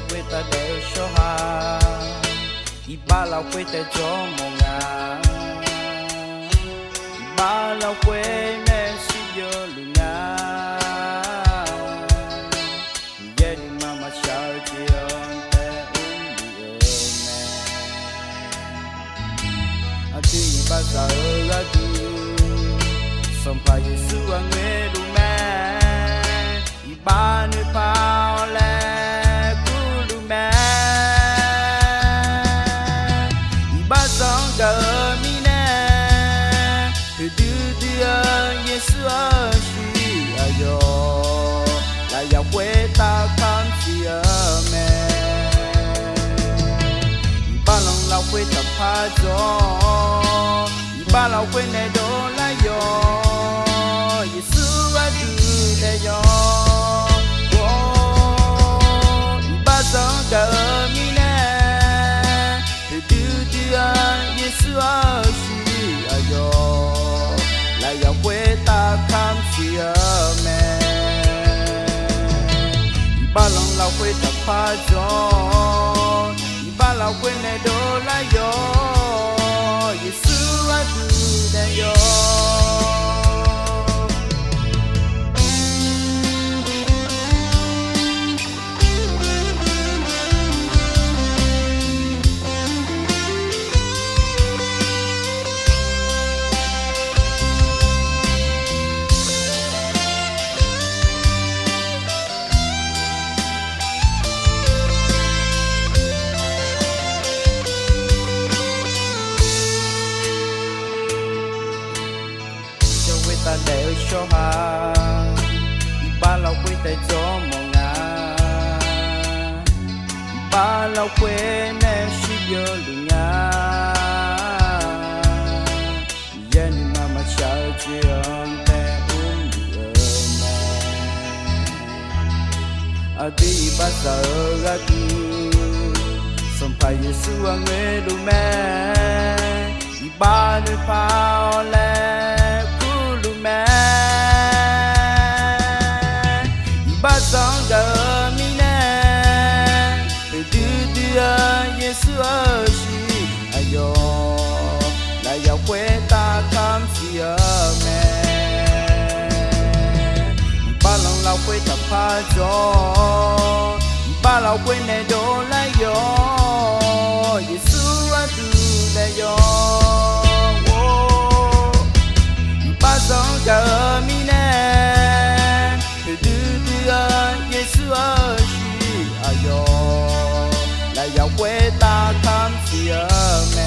会在的说话，一把老会在做梦啊，一把老会没是有路啊，夜里妈妈小姐在屋里啊，第一把沙尔啊杜，上怕耶稣啊没路咩，一把女跑来。耶稣啊，是啊哟，来要回答看是啊咩，一把人老会打拍着，一把老会内都来哟，耶稣啊都来哟，一把上个米呢，嘟啊，耶稣啊是啊哟。来要回答看是啊咩，一把人老会打拍着，一把老会内都来哟，耶稣啊都来哟。说话，一把老会在做梦啊，一把老会那是有路啊，夜里妈妈小姐在屋里啊，第一把沙尔啊杜，上怕耶稣啊没路咩，一把女跑来。上个米呢，嘟啊，耶稣啊是哎哟，来要回答看是啊咩，一把人老会打拍着，一把老会内都来哟，耶稣啊都来哟，一把上个米呢。耶稣啊是啊哟，来要回答看是啊咩，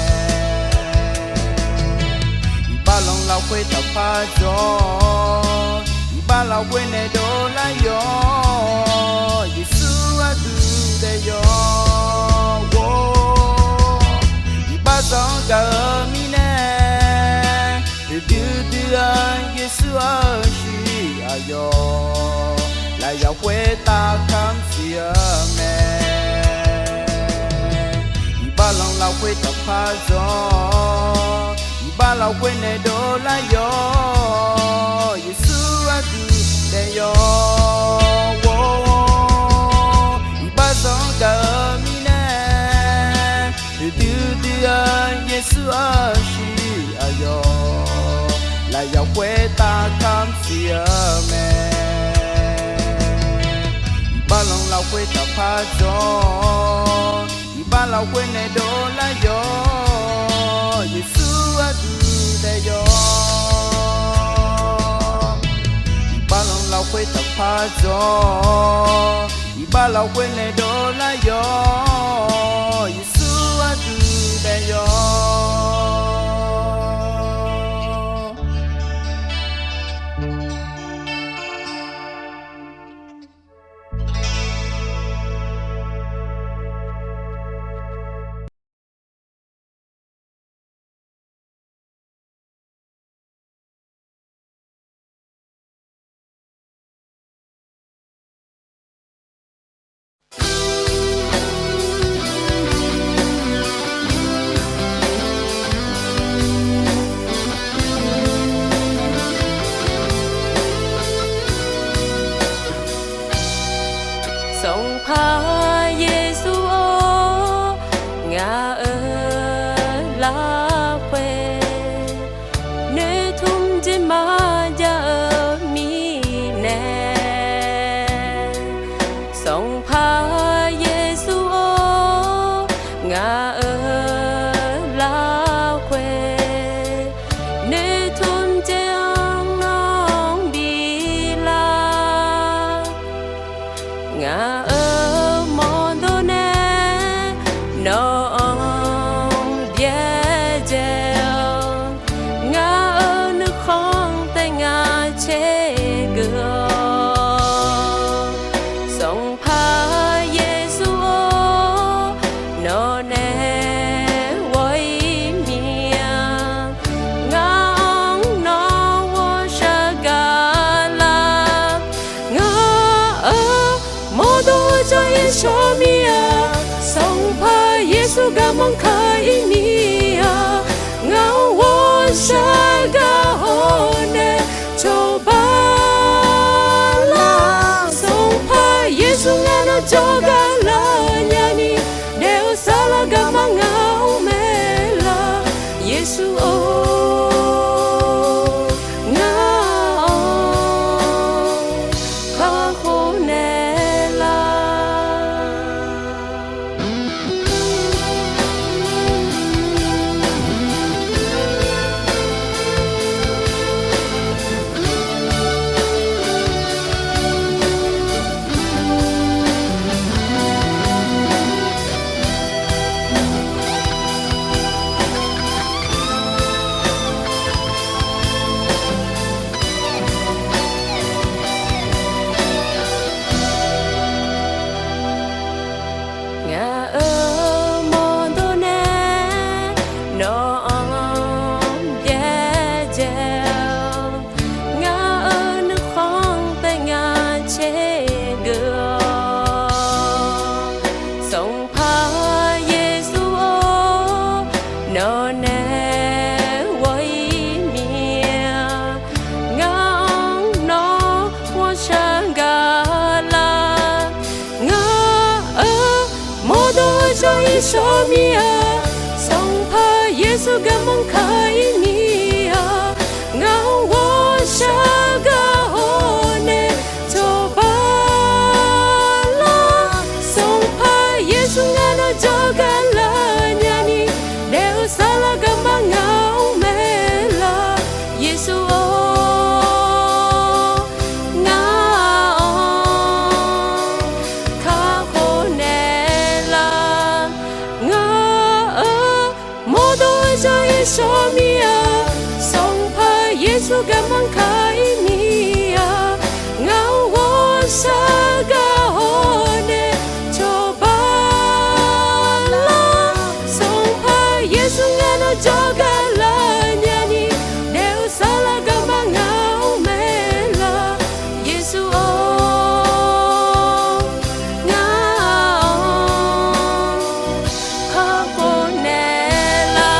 一把人老会打拍着，一把老会内都来哟，耶稣啊都来哟，一把上个米呢，嘟啊，耶稣啊是啊哟。来要回答看是啊咩，一把人老会打拍着，一把老会内都来哟，耶稣啊都来哟，一把上个米呢，嘟啊，耶稣啊是啊哟，来要回答看是啊咩。一把人老会打拍着，一把老会内都来哟，耶稣啊都来哟，一把人老会打拍着，一把老会内都来哟，耶稣啊都来哟。chế gỡ song pha Giêsu nó nè quay miệng ngang nó wo sa ga la ngã mô tô cho Giêsu mía song pha Giêsu ga mong khai mía ngã wo sa ga hồ nè cho ba la song pha Giêsu ngã nó cho ga la nhà ni đều xa la ga mang ngao mê la Giêsu ngao khá khổ nè la ngã mòn đô nè nó dễ dàng ngã nước khoang tay ngã chế gỡ song pha Giêsu nó nè quay miệng ngang nó hoa sang gà la ngã mô tô cho Giêsu mía song pha Giêsu ga mong khai mía ngao wo sa ga hồ nè cho ba la song pha Giêsu ngã nó cho ga la nhà ni đều xa la ga mang ngao mê la Giêsu ngao khá khổ nè la ngã mô tô cho Giêsu mía song pha Giêsu ga mang khai mía ngao wo sa ga hồ nè cho ba la song pha Giêsu ngã nó cho ga la nhà ni đều xa la ga mang ngao mê la Giêsu ngao khá khổ nè la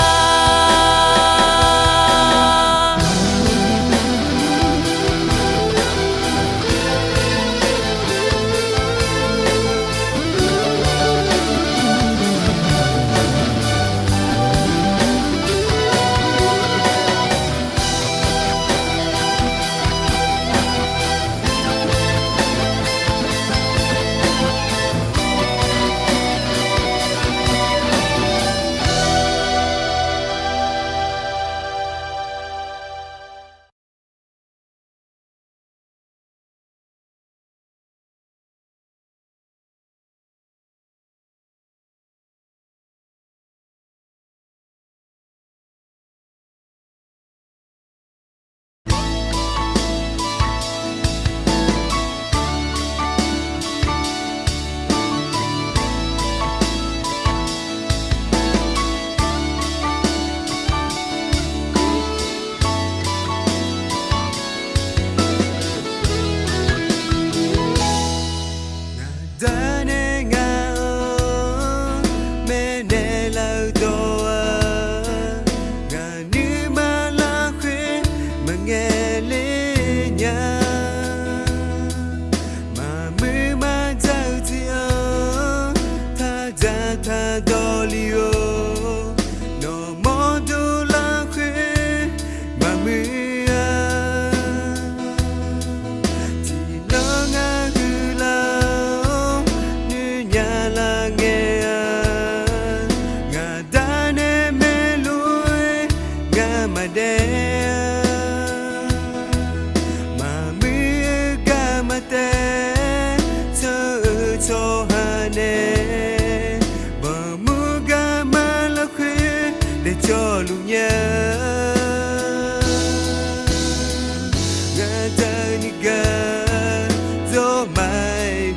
cho lu nhớ ngã danica zo mai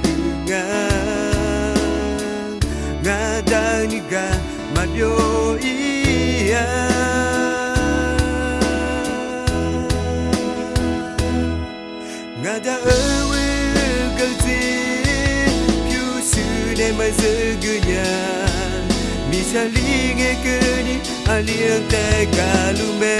nga danica mabyo iya nga da ewe galti piu su ne mai segunya mi chali nge kuni aliang te kalume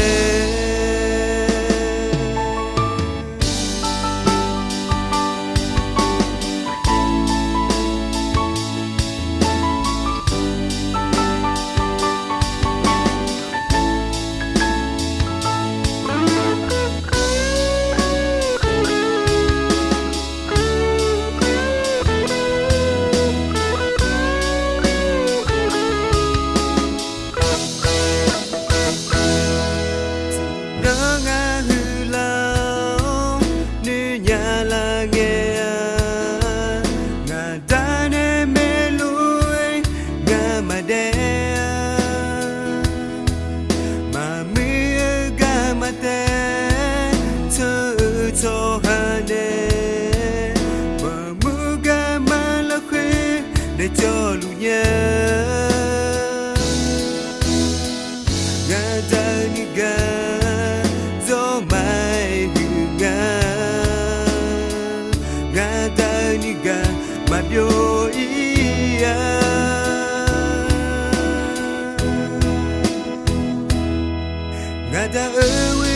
cho lu nhớ nga danica gió mai nga danica mà biểu ia nga da ewe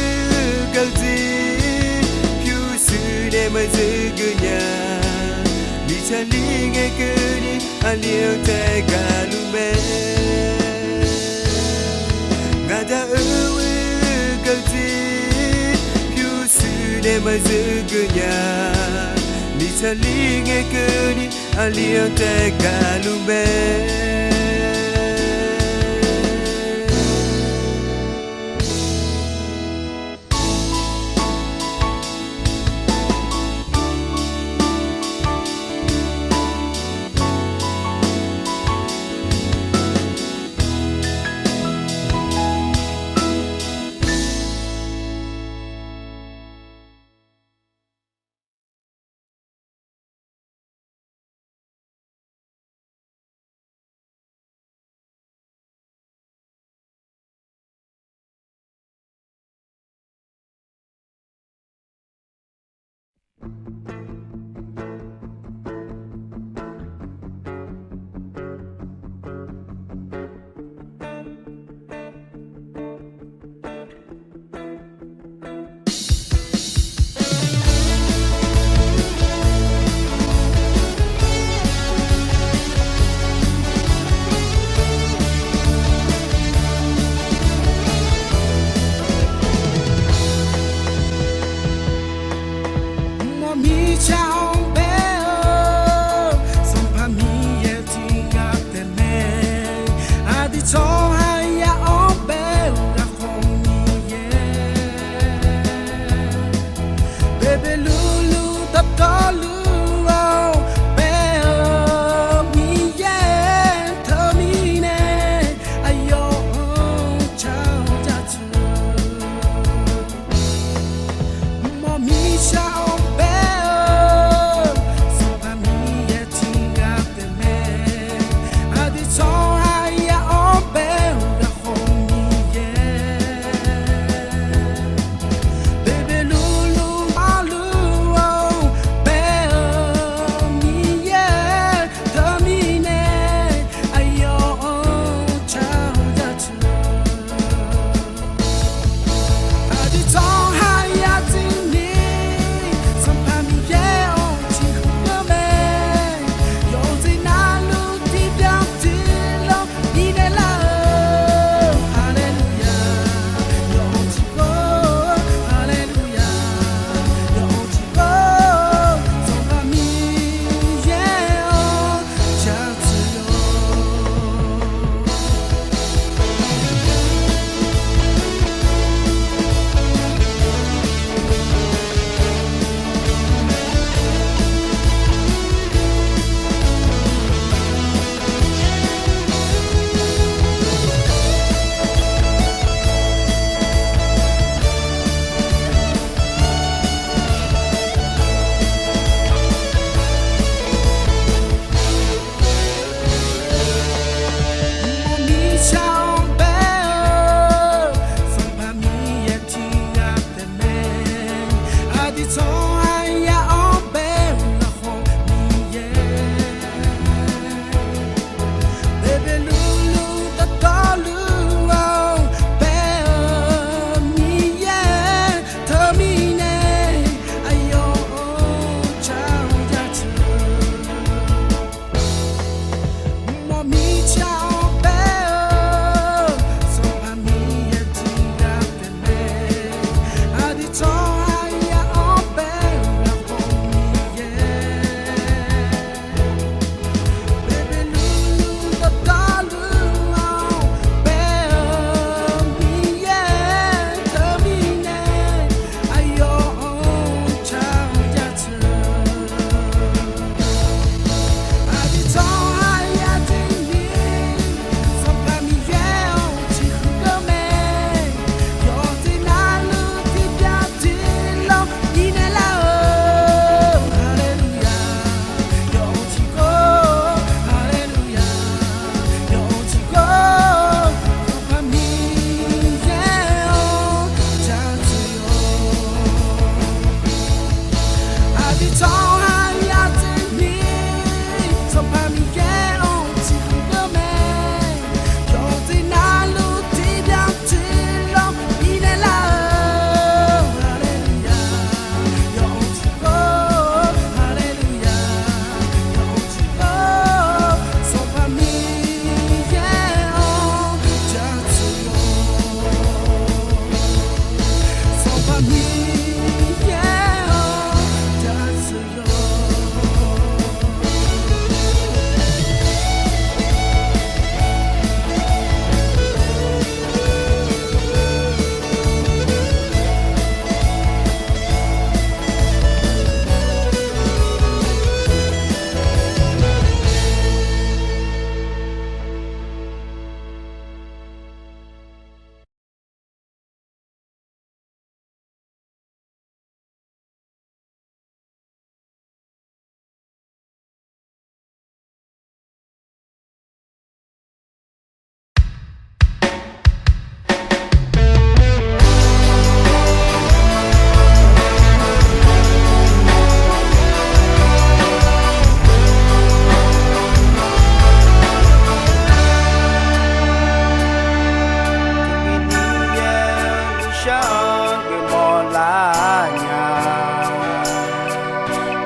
galti piu su de mai segunya mi chali nge kuni aliang te kalume nga da ewe galti piu su de mai segunya mi chali nge kuni aliang te kalume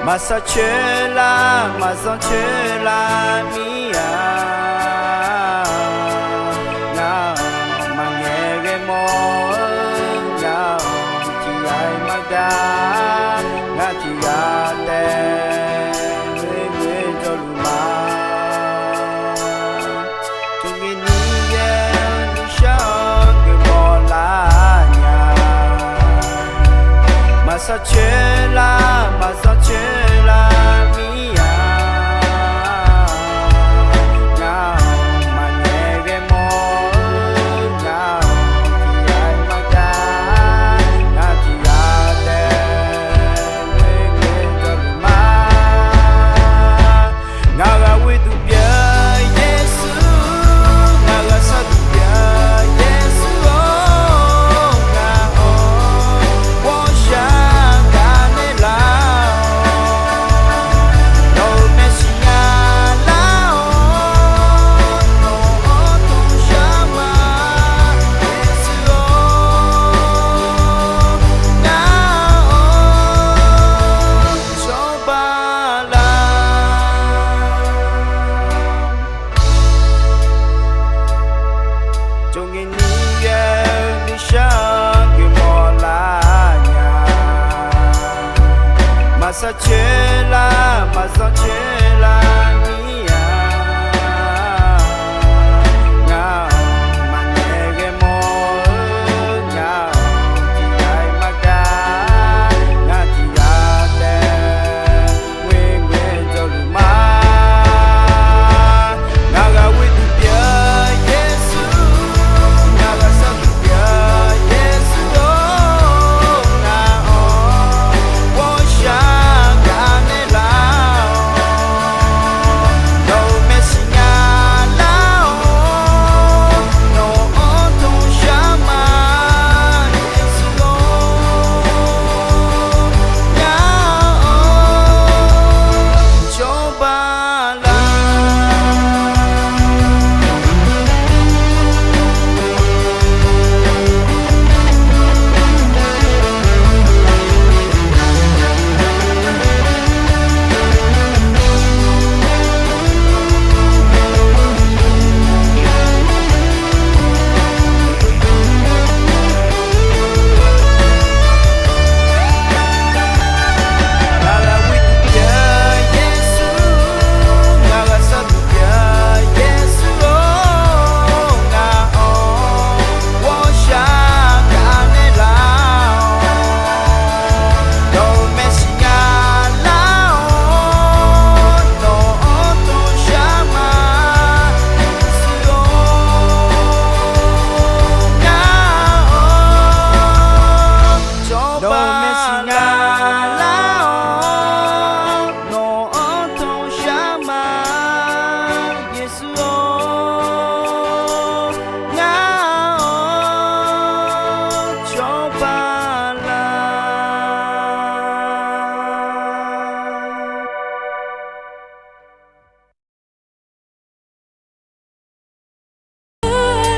mà sao chơi la mà sao chơi la mi ngao mà nghe cái mò ngao thì ai mà ga ngao thì ga đen người cho lù mà chung nghe ni ni sao cái mò la nhà mà sao chơi la mà sao chơi la mi ngao mà nghe cái mò ngao thì ai mà ga ngao thì ga đen người cho lù mà ngao ga với tu bia Giêsu ngao ga sa tu bia Giêsu ngao wo sha ga ne la no Messia la no tu sha ma Giêsu ngao cho ba la cho nghe ni ni sha cái mò la nhà mà sao chơi la mà sao chơi la mi ngao mà nghe cái mò ngao thì ai mà ga ngao thì ga đen nguyên cho lù mà ngao ga với tu bia Giêsu ngao ga sa tu bia Giêsu ngao wo sha ga ne la no Messia la no tu sha ma Giêsu ngao cho ba la Ngala with bia Giêsu ngala sa tu bia Giêsu ngao wo sha ga ne la no Messia la no tu sha ma Giêsu ngao cho ba la no tu sha ma Giêsu ngao cho ba la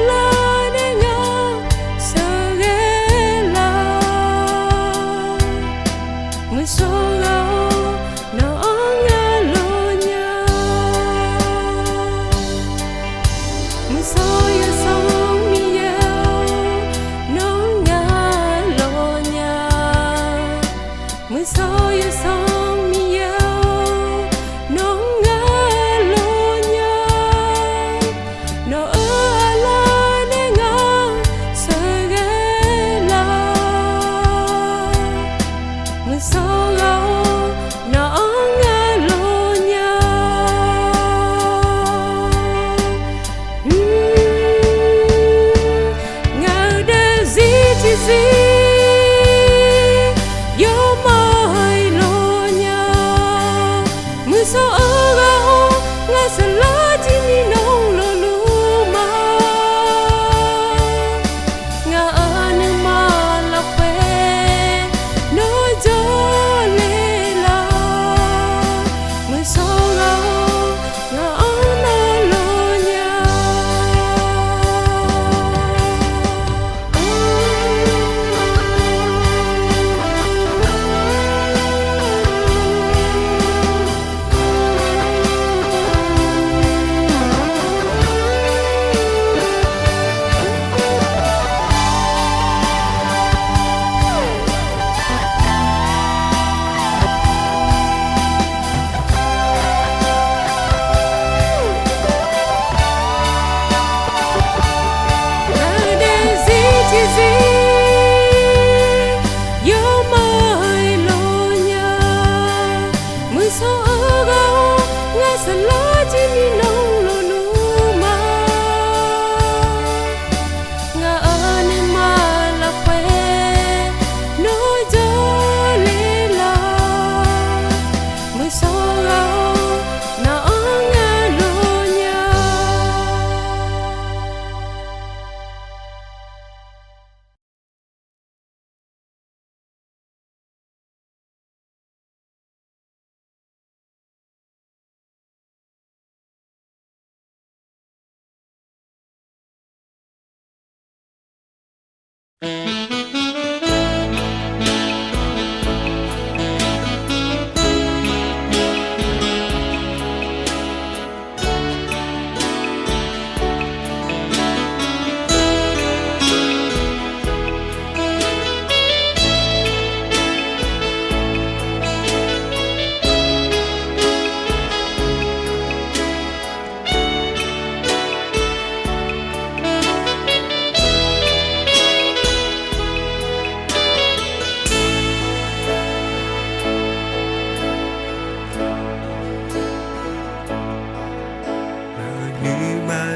la ne nga sa ge la mu so ga no nga lo nya mu so ya song mi ya no nga lo nya mu so ya song mi ya no nga lo nya no la ne nga sa ge la mu so ga no nga lo nya nga de zi chi zi yo mai lo chỉ mi nông lô nú mà ngã ơn mà là khỏe nói gió lê la mới so gạo nó ngã lô nhà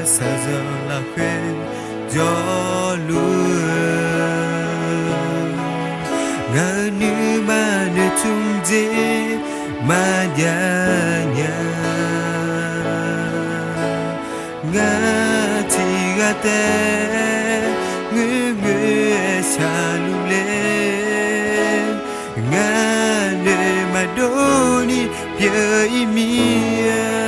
sa giờ là khuyên gió lúa ngã nữ mà nơi chung dễ mà nhà nhà ngã thì gà té ngư ngư xa lung lên ngã nơi mà đô ni bia mía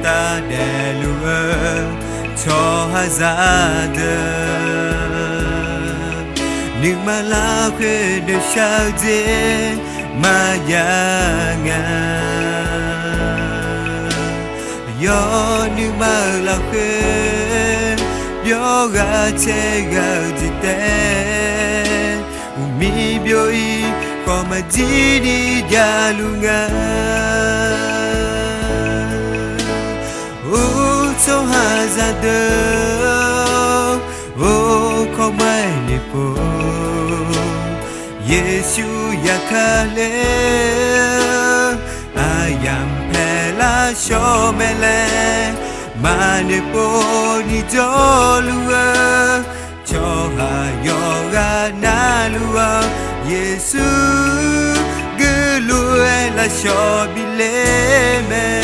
ta đè lúa cho Adaza nhưng mà lá khuê được sao dễ mà nhà ngà gió nhưng mà lá khuê gió gà che gà gì té mi bioi có mà gì đi gia luôn ngà cho Adaza không ai nề po Giêsu Akha ayam pela cho mele mà nề po ni cho lúa cho yoga na lúa Giêsu cứ lúa là cho bile me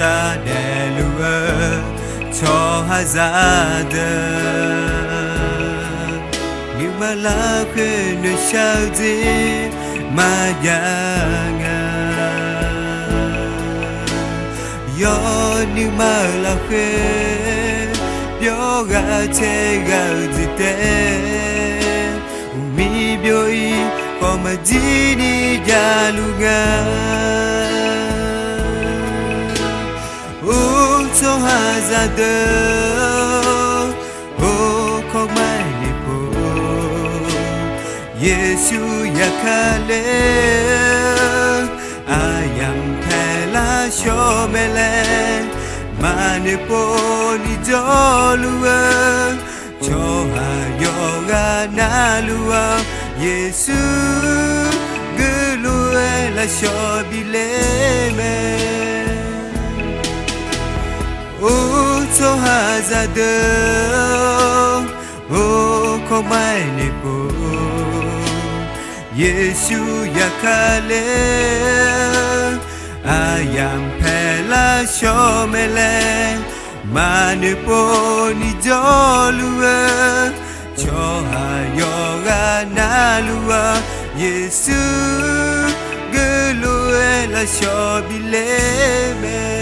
ta đè lúa cho Adaza nhưng mà lá khuê nơi sao dễ mà nhà ngà gió nhưng mà lá khuê gió gà che gà gì té mi bioi có mà gì đi gia lu ngà cho Adaza không ai nề po Giêsu Akha ayam pela cho mele mà nề po ni cho lúa cho yoga na lúa Giêsu cứ lúa là cho bile me cho Adaza không ai nề po Giêsu Akha ayam pela cho mele mà nề po ni cho lúa cho yoga na lúa Giêsu cứ lúa la cho bi le me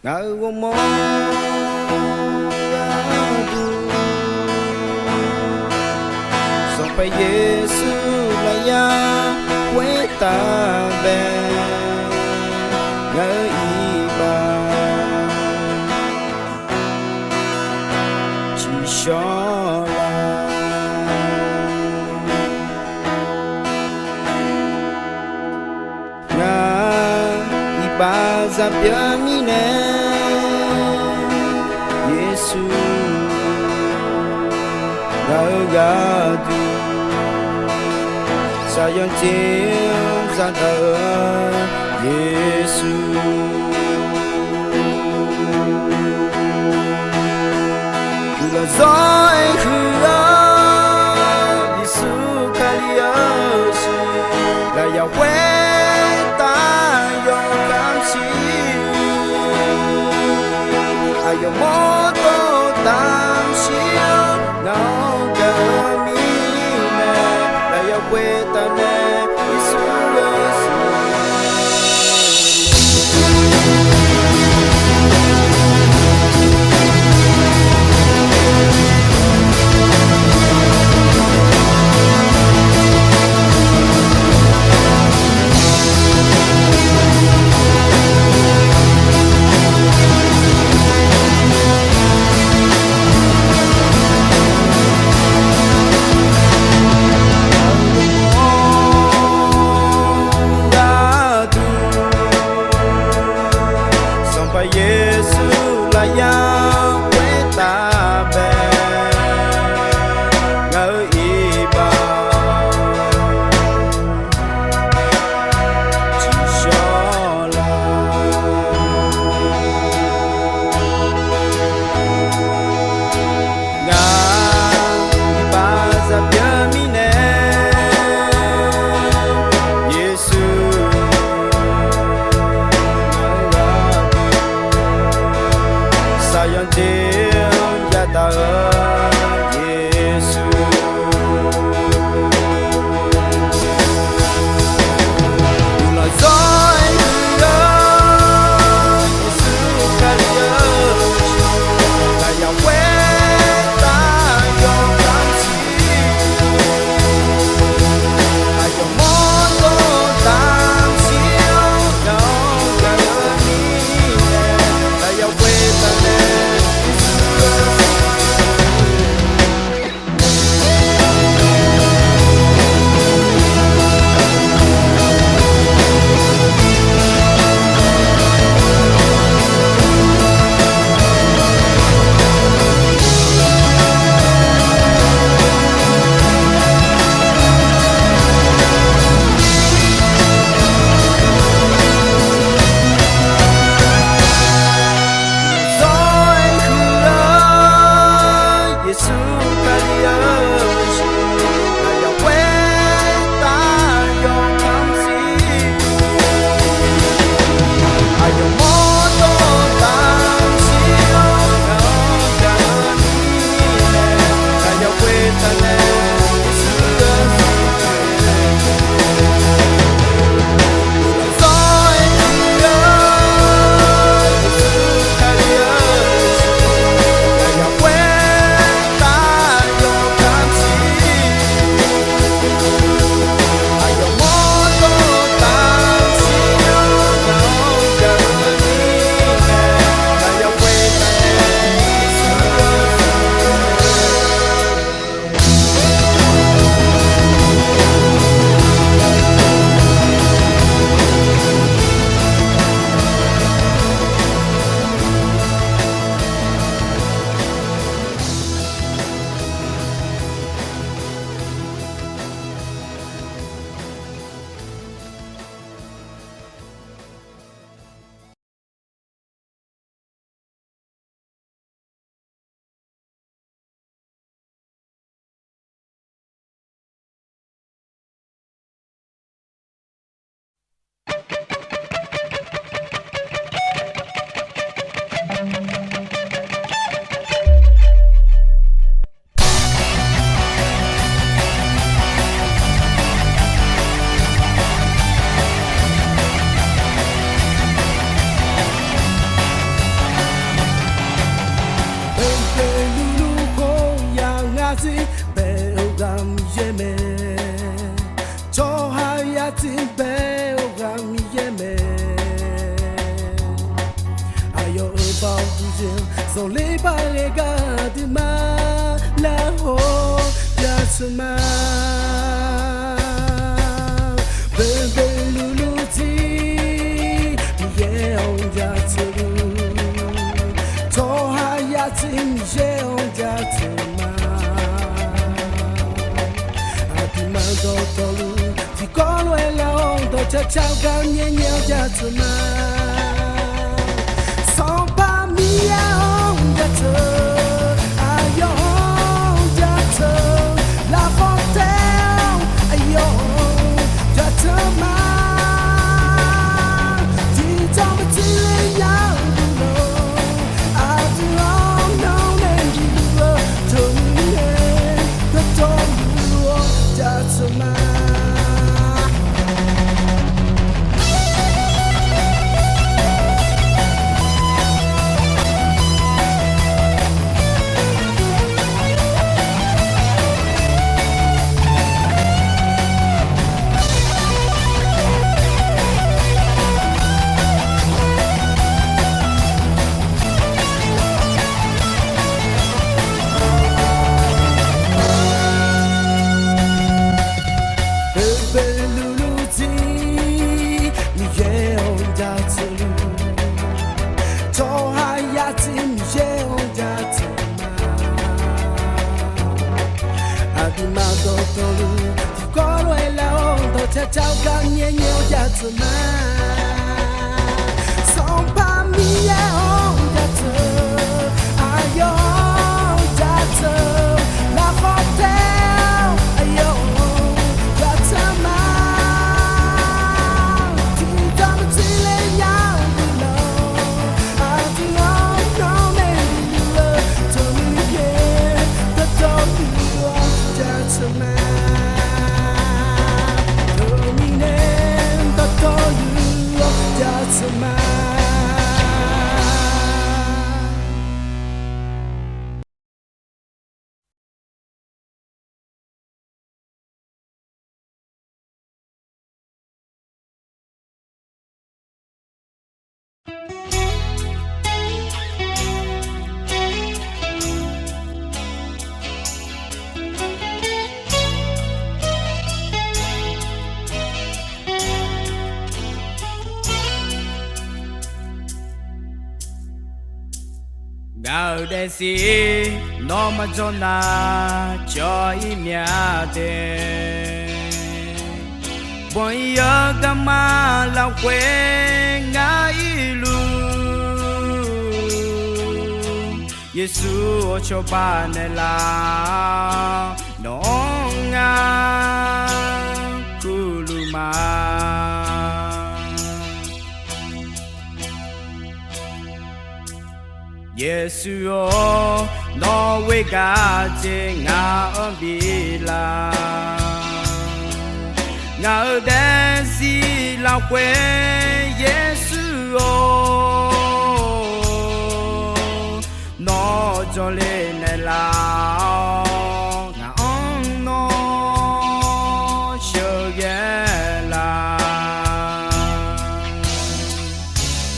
ngao mo so pa Yesu la ya quê ta be ngao y ba chỉ cho la nga y ba za bia mi ne ga du sa yon chiếu ra đời Giêsu là gió khứa Giêsu Kaliza là giàu quê ta yon cảm xí ai yon mô tô tam xíu nào quê ta nè Giêsu Sole palega di ma la ho ya suma Bebe luluti ye on ja tulu Toha ya tin ye on ja tuma Adima do tolu Ti kolo e la on do cha chao ka nye nye ja tuma Chao ca nhẹ nhõo ya tu ma Song pa mi ya on ya tu Ayo ya tu La hotel Ayo ya tu ma Ti da ma ti le ya di lo A ti lo no me di lo Tu mi ye Da do you ya tu ma Gạo để xí nó mà cho na cho ý mẹ đê Bây giờ cả mà lão quê ngã ý lu Giê-xu cho ba này là nó ngã cú lu mà Giê-xu nó với cả chế ngã ở bì la ngã ở đây gì lão quê Giê-xu nó cho lên này là ngã ông nó chờ ghé là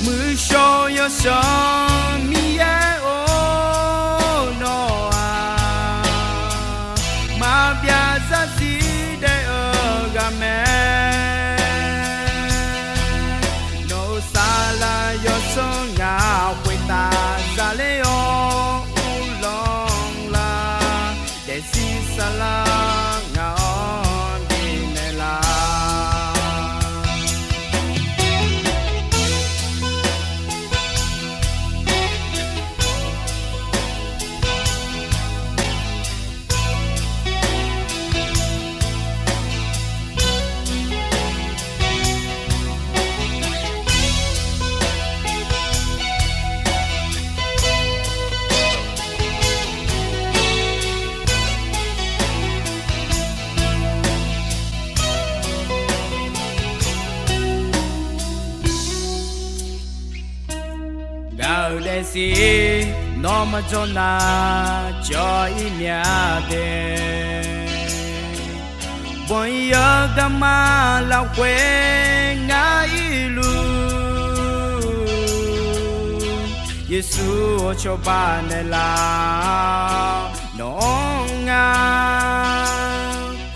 mưa show yo show để xí nó mà cho na cho ý mẹ đê Bây giờ cả mà lão quê ngã ý lu Giêsu cho ba này là nong nga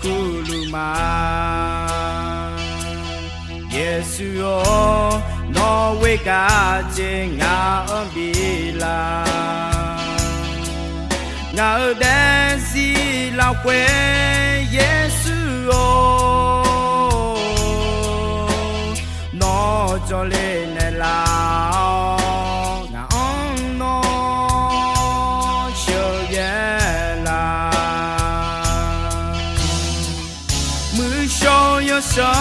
kuluma Giêsu nó quê cả trên ngã bila ngã ở đây gì là quê Giêsu nó cho lên này là ngã ông nó chờ ghé là mưa cho yo cho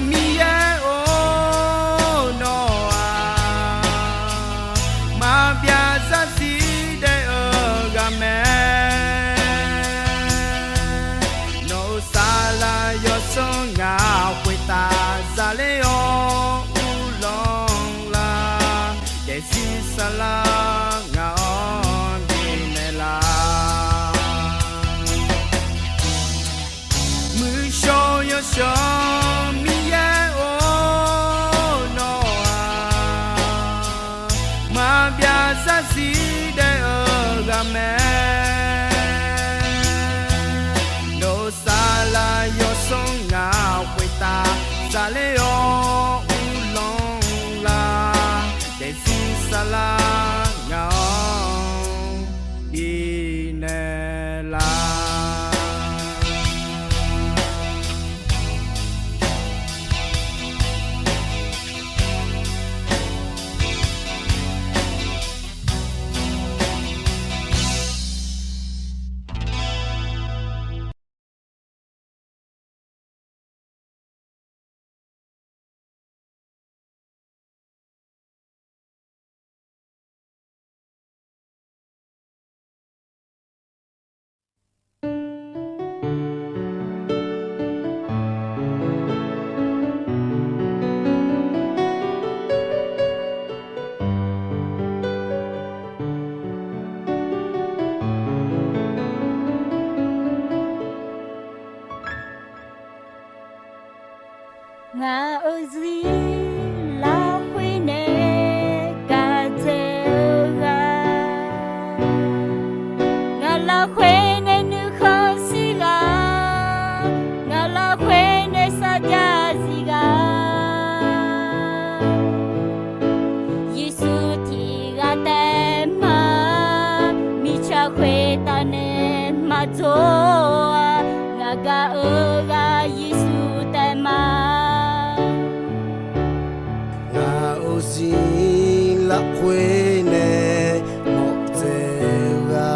mi e o no à mà bia ra gì để ở gà mẹ no sa la yo so ngã quê ta ra lê o u long la để si sa la ngã đi nè la mưa cho yo cho mi e o no à mà bia ra gì để ở gà mẹ no sa la yo so ngã quê ta ra lê o u long la để si sa la ngã đi nè la ngã ở gì là quê nè cả dê ga ngã là quê nè nữ khó xí ga ngã là quê nè sa gia gì ga Giêsu thì ga tè mà mi cha quê ta nè mà cho ngã ga ở ga Giêsu tè mà si la quê nè một giờ ngà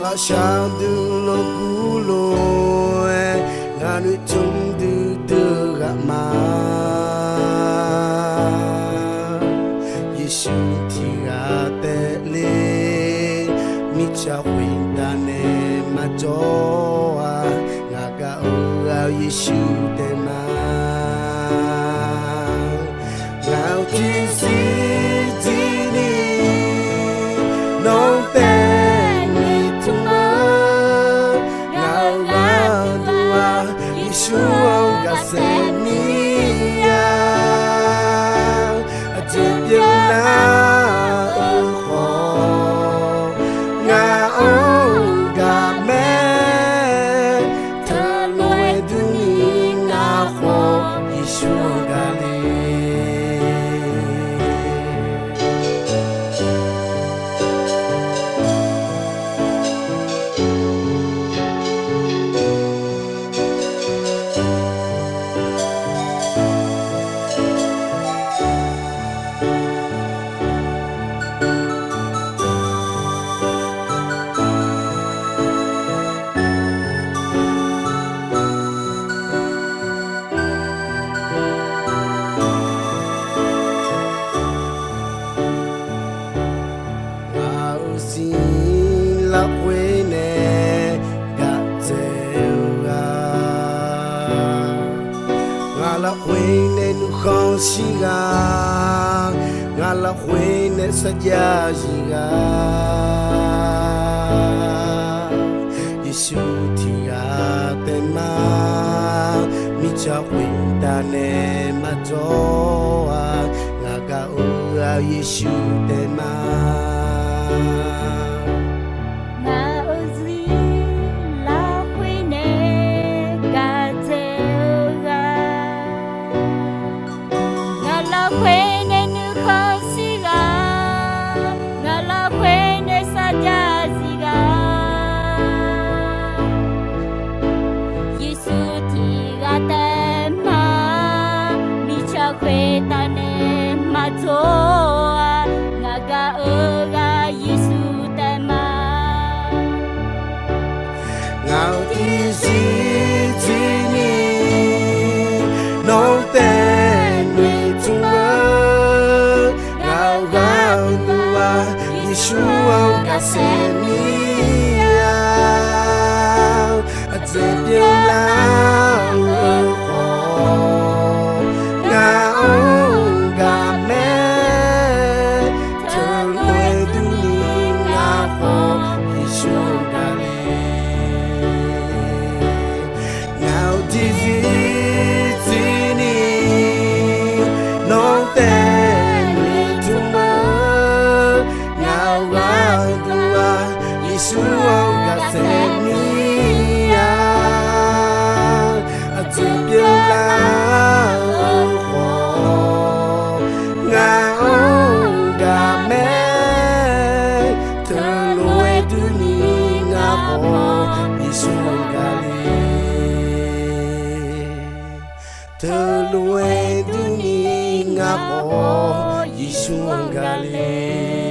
la sang du lo cu lo ngà nuôi chung du từ gà mà Giêsu thì gà tê lê mi cha quên ta nè mà cho ngà gà ô Giêsu tê mà Siga ngala huene saja siga Giêsu tiga tema micha huita ne majoa ngaga ngao Yesu tema ngao ti si ti ni no te ni tu ma ngao ngao wa Yesu au ka se ni a te dia la Terluai dunia ngapo Yesu anggali